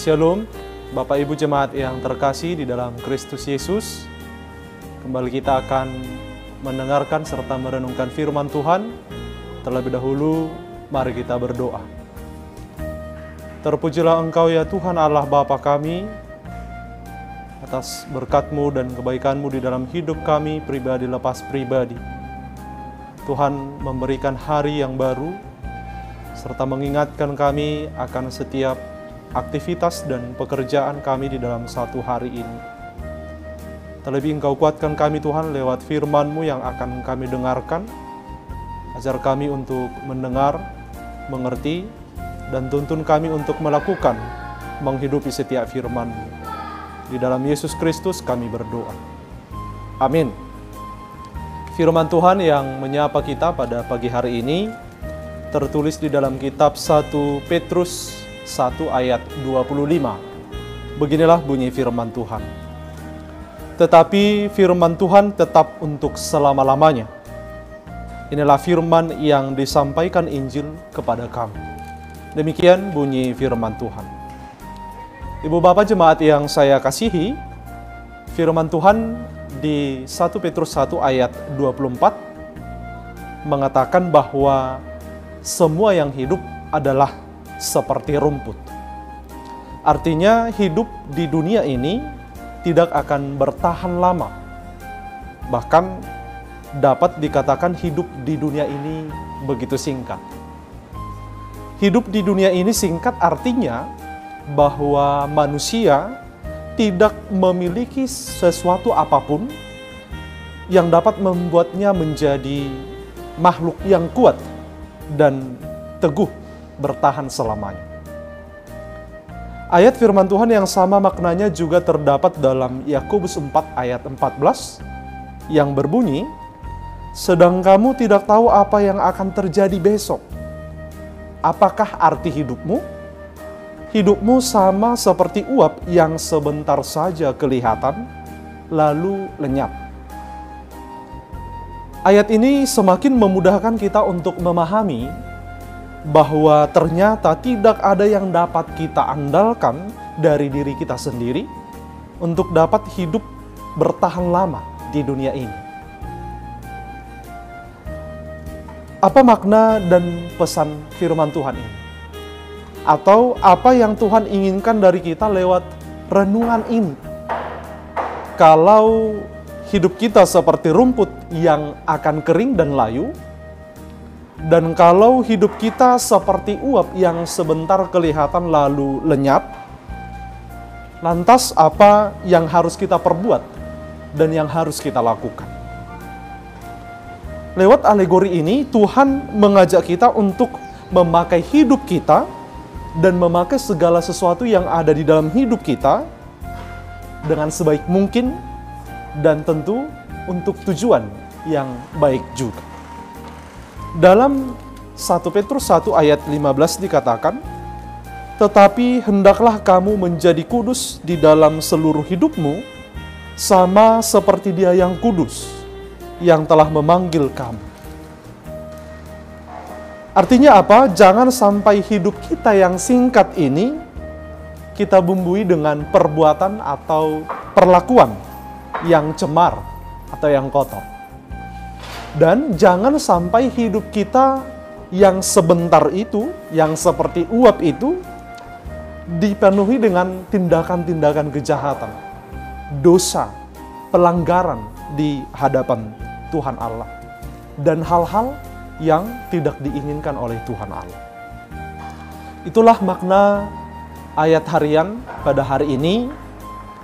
Shalom, Bapak Ibu Jemaat yang terkasih di dalam Kristus Yesus. Kembali kita akan mendengarkan serta merenungkan firman Tuhan. Terlebih dahulu, mari kita berdoa. Terpujilah Engkau ya Tuhan Allah Bapa kami, atas berkat-Mu dan kebaikan-Mu di dalam hidup kami, pribadi lepas pribadi. Tuhan memberikan hari yang baru, serta mengingatkan kami akan setiap aktivitas dan pekerjaan kami di dalam satu hari ini. Terlebih Engkau kuatkan kami Tuhan lewat firman-Mu yang akan kami dengarkan, ajar kami untuk mendengar, mengerti, dan tuntun kami untuk melakukan, menghidupi setiap firman-Mu. Di dalam Yesus Kristus kami berdoa. Amin. Firman Tuhan yang menyapa kita pada pagi hari ini tertulis di dalam kitab 1 Petrus 1 ayat 25. Beginilah bunyi firman Tuhan. Tetapi firman Tuhan tetap untuk selama-lamanya. Inilah firman yang disampaikan Injil kepada kamu. Demikian bunyi firman Tuhan. Ibu Bapak Jemaat yang saya kasihi, firman Tuhan di 1 Petrus 1 ayat 24 mengatakan bahwa semua yang hidup adalah seperti rumput. Artinya hidup di dunia ini tidak akan bertahan lama. Bahkan dapat dikatakan hidup di dunia ini begitu singkat. Hidup di dunia ini singkat artinya bahwa manusia tidak memiliki sesuatu apapun yang dapat membuatnya menjadi makhluk yang kuat dan teguh bertahan selamanya. Ayat firman Tuhan yang sama maknanya juga terdapat dalam Yakobus 4 ayat 14 yang berbunyi, "Sedang kamu tidak tahu apa yang akan terjadi besok. Apakah arti hidupmu? Hidupmu sama seperti uap yang sebentar saja kelihatan, lalu lenyap." Ayat ini semakin memudahkan kita untuk memahami bahwa ternyata tidak ada yang dapat kita andalkan dari diri kita sendiri untuk dapat hidup bertahan lama di dunia ini. Apa makna dan pesan firman Tuhan ini? Atau apa yang Tuhan inginkan dari kita lewat renungan ini? Kalau hidup kita seperti rumput yang akan kering dan layu, dan kalau hidup kita seperti uap yang sebentar kelihatan lalu lenyap, lantas apa yang harus kita perbuat dan yang harus kita lakukan? Lewat alegori ini, Tuhan mengajak kita untuk memakai hidup kita dan memakai segala sesuatu yang ada di dalam hidup kita dengan sebaik mungkin dan tentu untuk tujuan yang baik juga. Dalam 1 Petrus 1 ayat 15 dikatakan, "Tetapi hendaklah kamu menjadi kudus di dalam seluruh hidupmu, sama seperti Dia yang kudus, yang telah memanggil kamu." Artinya apa? Jangan sampai hidup kita yang singkat ini kita bumbui dengan perbuatan atau perlakuan yang cemar atau yang kotor. Dan jangan sampai hidup kita yang sebentar itu, yang seperti uap itu, dipenuhi dengan tindakan-tindakan kejahatan, dosa, pelanggaran di hadapan Tuhan Allah, dan hal-hal yang tidak diinginkan oleh Tuhan Allah. Itulah makna ayat harian pada hari ini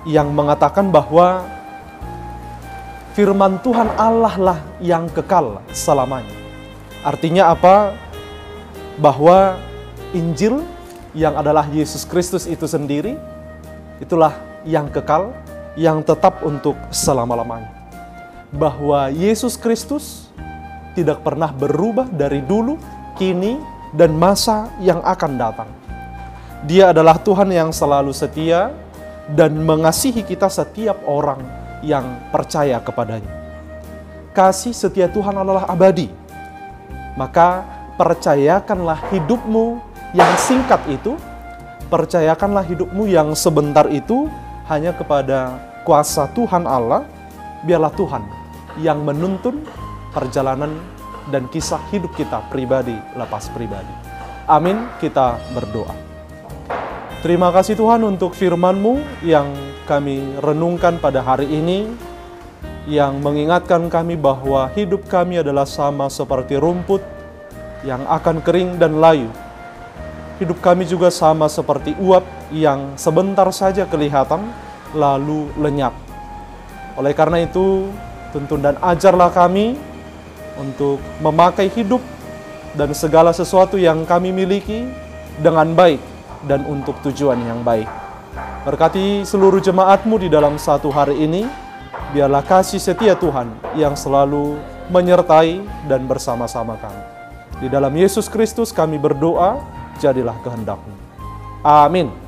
yang mengatakan bahwa firman Tuhan Allah lah yang kekal selamanya. Artinya apa? Bahwa Injil yang adalah Yesus Kristus itu sendiri, itulah yang kekal, yang tetap untuk selama-lamanya. Bahwa Yesus Kristus tidak pernah berubah dari dulu, kini, dan masa yang akan datang. Dia adalah Tuhan yang selalu setia dan mengasihi kita setiap orang yang percaya kepadanya. Kasih setia Tuhan adalah abadi. Maka percayakanlah hidupmu yang singkat itu percayakanlah hidupmu yang sebentar itu hanya kepada kuasa Tuhan Allah. Biarlah Tuhan yang menuntun perjalanan dan kisah hidup kita pribadi lepas pribadi. Amin, kita berdoa. Terima kasih Tuhan untuk firman-Mu yang kami renungkan pada hari ini, yang mengingatkan kami bahwa hidup kami adalah sama seperti rumput yang akan kering dan layu. Hidup kami juga sama seperti uap yang sebentar saja kelihatan lalu lenyap. Oleh karena itu, tuntun dan ajarlah kami untuk memakai hidup dan segala sesuatu yang kami miliki dengan baik dan untuk tujuan yang baik. Berkati seluruh jemaat-Mu di dalam satu hari ini, biarlah kasih setia Tuhan yang selalu menyertai dan bersama-sama kami. Di dalam Yesus Kristus kami berdoa, jadilah kehendak-Mu. Amin.